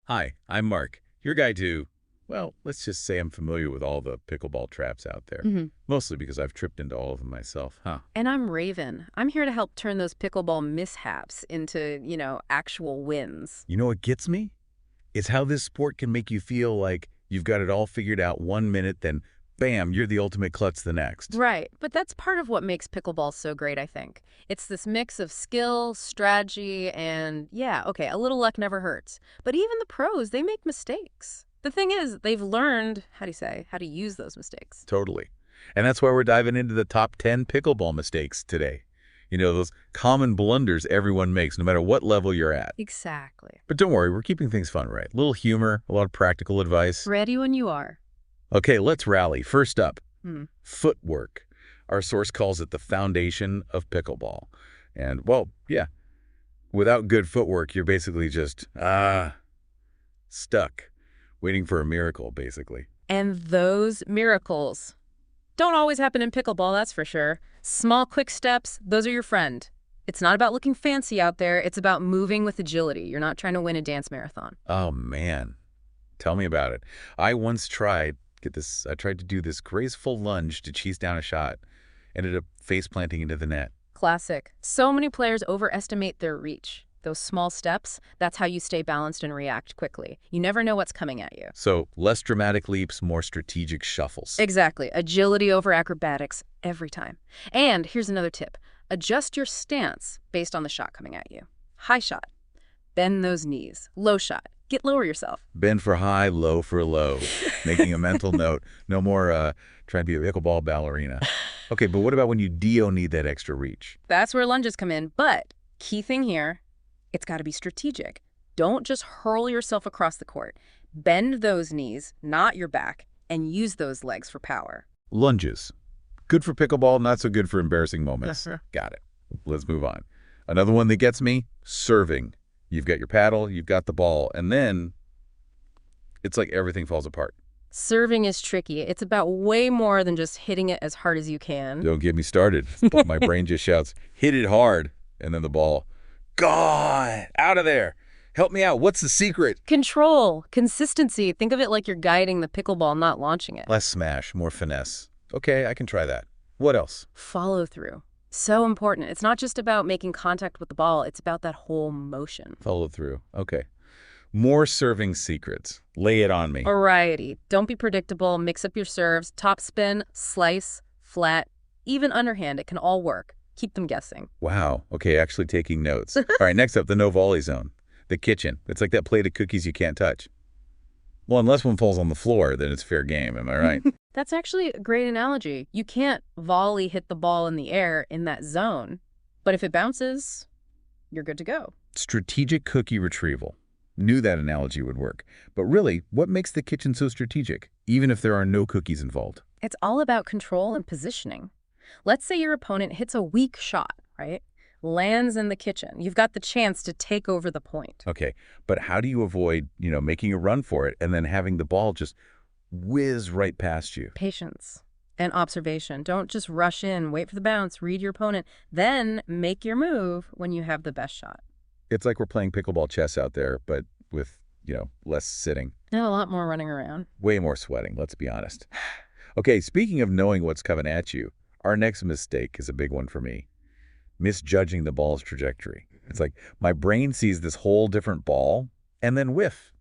Hi, I'm Mark, your guide to, well, let's just say I'm familiar with all the pickleball traps out there. hmm Mostly because I've tripped into all of them myself, huh? And I'm Raven. I'm here to help turn those pickleball mishaps into, actual wins. You know what gets me? It's how this sport can make you feel like you've got it all figured out 1 minute, then bam, you're the ultimate klutz the next. Right, but that's part of what makes pickleball so great, I think. It's this mix of skill, strategy, and yeah, okay, a little luck never hurts. But even the pros, they make mistakes. The thing is, they've learned, how to use those mistakes. Totally. And that's why we're diving into the top 10 pickleball mistakes today. You know, those common blunders everyone makes, no matter what level you're at. Exactly. But don't worry, we're keeping things fun, right? A little humor, a lot of practical advice. Ready when you are. Okay, let's rally. First up, Hmm. footwork. Our source calls it the foundation of pickleball. And, well, yeah, without good footwork, you're basically just, stuck, waiting for a miracle, basically. And those miracles don't always happen in pickleball, that's for sure. Small, quick steps, those are your friend. It's not about looking fancy out there. It's about moving with agility. You're not trying to win a dance marathon. Oh, man. Tell me about it. I once tried, I tried to do this graceful lunge to chase down a shot. Ended up face planting into the net. Classic. So many players overestimate their reach. Those small steps, that's how you stay balanced and react quickly. You never know what's coming at you. So, less dramatic leaps, more strategic shuffles. Exactly. Agility over acrobatics every time. And here's another tip. Adjust your stance based on the shot coming at you. High shot. Bend those knees. Low shot. Get lower yourself. Bend for high, low for low. Making a mental note. No more trying to be a pickleball ballerina. Okay, but what about when you need that extra reach? That's where lunges come in. But key thing here, it's got to be strategic. Don't just hurl yourself across the court. Bend those knees, not your back, and use those legs for power. Lunges. Good for pickleball, not so good for embarrassing moments. Got it. Let's move on. Another one that gets me, serving. You've got your paddle, you've got the ball, and then it's like everything falls apart. Serving is tricky. It's about way more than just hitting it as hard as you can. Don't get me started. My brain just shouts, hit it hard, and then the ball, gone, out of there. Help me out. What's the secret? Control, consistency. Think of it like you're guiding the pickleball, not launching it. Less smash, more finesse. Okay, I can try that. What else? Follow through. So important. It's not just about making contact with the ball. It's about that whole motion. Follow through. Okay. More serving secrets. Lay it on me. Variety. Don't be predictable. Mix up your serves. Top spin, slice, flat, even underhand. It can all work. Keep them guessing. Wow. Okay, actually taking notes. All right, next up, the no volley zone. The kitchen. It's like that plate of cookies you can't touch. Well, unless one falls on the floor, then it's fair game. Am I right? That's actually a great analogy. You can't volley hit the ball in the air in that zone, but if it bounces, you're good to go. Strategic cookie retrieval. Knew that analogy would work. But really, what makes the kitchen so strategic, even if there are no cookies involved? It's all about control and positioning. Let's say your opponent hits a weak shot, right? Lands in the kitchen. You've got the chance to take over the point. Okay, but how do you avoid, making a run for it and then having the ball just whiz right past you? Patience and observation. Don't just rush in, wait for the bounce, read your opponent, then make your move when you have the best shot. It's like we're playing pickleball chess out there, but with, less sitting. And a lot more running around. Way more sweating, let's be honest. Okay, speaking of knowing what's coming at you, our next mistake is a big one for me. Misjudging the ball's trajectory. It's like my brain sees this whole different ball and then whiff.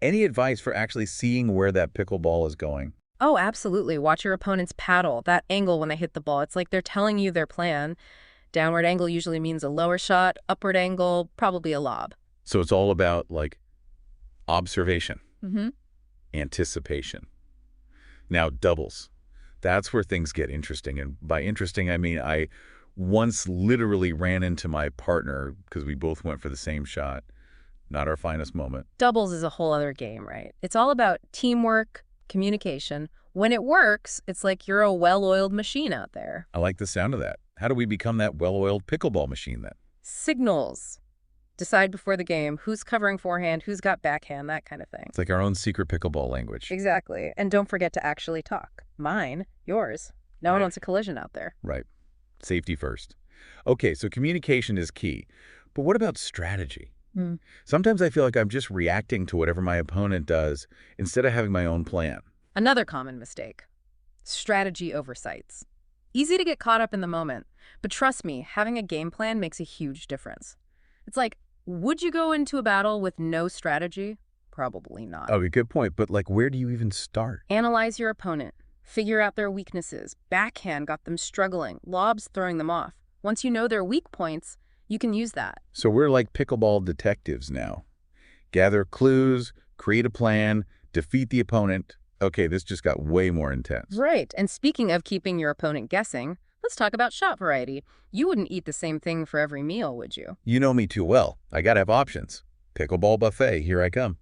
Any advice for actually seeing where that pickleball is going? Oh, absolutely. Watch your opponent's paddle, that angle when they hit the ball. It's like they're telling you their plan. Downward angle usually means a lower shot. Upward angle, probably a lob. So it's all about, observation, Mm-hmm. anticipation. Now, doubles. That's where things get interesting. And by interesting, I mean I once literally ran into my partner because we both went for the same shot. Not our finest moment. Doubles is a whole other game, right? It's all about teamwork, communication. When it works, it's like you're a well-oiled machine out there. I like the sound of that. How do we become that well-oiled pickleball machine then? Signals. Decide before the game who's covering forehand, who's got backhand, that kind of thing. It's like our own secret pickleball language. Exactly. And don't forget to actually talk. Mine, yours. No one wants a collision out there. Right. Safety first. Okay, so communication is key. But what about strategy? Hmm. Sometimes I feel like I'm just reacting to whatever my opponent does instead of having my own plan. Another common mistake. Strategy oversights. Easy to get caught up in the moment, but trust me, having a game plan makes a huge difference. It's like, would you go into a battle with no strategy? Probably not. Oh, good point. But like, where do you even start? Analyze your opponent. Figure out their weaknesses. Backhand got them struggling. Lobs throwing them off. Once you know their weak points, you can use that. So we're like pickleball detectives now. Gather clues, create a plan, defeat the opponent. Okay, this just got way more intense. Right. And speaking of keeping your opponent guessing, let's talk about shot variety. You wouldn't eat the same thing for every meal, would you? You know me too well. I gotta have options. Pickleball buffet, here I come.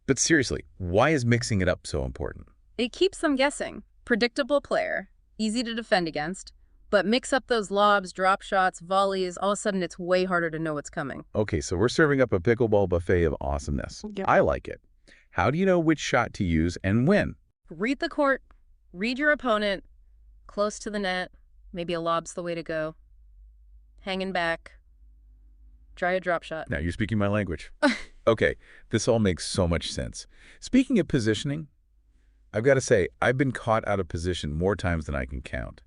But seriously, why is mixing it up so important? It keeps them guessing. Predictable player, easy to defend against, but mix up those lobs, drop shots, volleys, all of a sudden it's way harder to know what's coming. Okay, so we're serving up a pickleball buffet of awesomeness. Yep. I like it. How do you know which shot to use and when? Read the court, read your opponent, close to the net, maybe a lob's the way to go. Hanging back, try a drop shot. Now you're speaking my language. Okay, this all makes so much sense. Speaking of positioning, I've got to say, I've been caught out of position more times than I can count.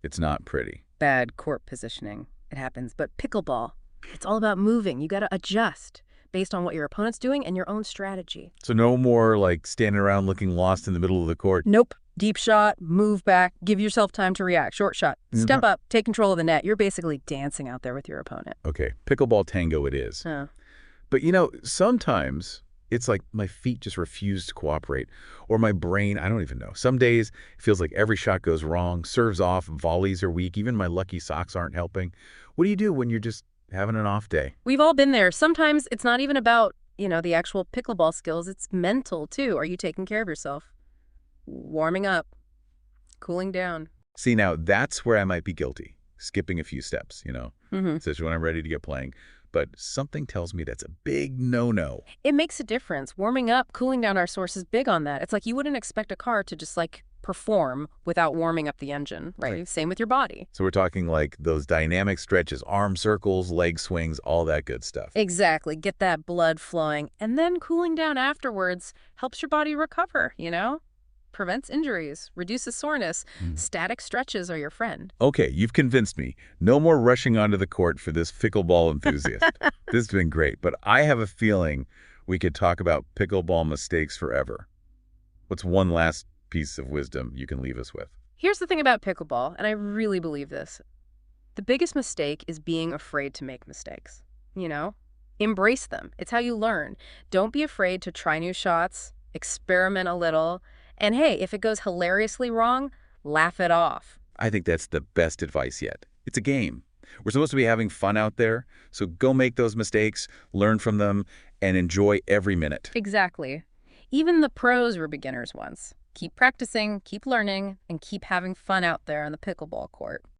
It's not pretty. Bad court positioning. It happens. But pickleball, it's all about moving. You got to adjust based on what your opponent's doing and your own strategy. So no more like standing around looking lost in the middle of the court. Nope. Deep shot, move back, give yourself time to react. Short shot, step up, take control of the net. You're basically dancing out there with your opponent. Okay, pickleball tango it is. Oh. But you know, sometimes it's like my feet just refuse to cooperate, or my brain, I don't even know. Some days it feels like every shot goes wrong, serves off, volleys are weak, even my lucky socks aren't helping. What do you do when you're just having an off day? We've all been there. Sometimes it's not even about, the actual pickleball skills. It's mental, too. Are you taking care of yourself? Warming up, cooling down. See, now that's where I might be guilty, skipping a few steps, especially when I'm ready to get playing. But something tells me that's a big no-no. It makes a difference. Warming up, cooling down our source is big on that. It's like you wouldn't expect a car to just perform without warming up the engine, right? Same with your body. So we're talking like those dynamic stretches, arm circles, leg swings, all that good stuff. Exactly. Get that blood flowing. And then cooling down afterwards helps your body recover, Prevents injuries, reduces soreness. Static stretches are your friend. Okay, you've convinced me. No more rushing onto the court for this pickleball enthusiast. This has been great, but I have a feeling we could talk about pickleball mistakes forever. What's one last piece of wisdom you can leave us with? Here's the thing about pickleball, and I really believe this. The biggest mistake is being afraid to make mistakes, Embrace them. It's how you learn. Don't be afraid to try new shots, experiment a little, and hey, if it goes hilariously wrong, laugh it off. I think that's the best advice yet. It's a game. We're supposed to be having fun out there, so go make those mistakes, learn from them, and enjoy every minute. Exactly. Even the pros were beginners once. Keep practicing, keep learning, and keep having fun out there on the pickleball court.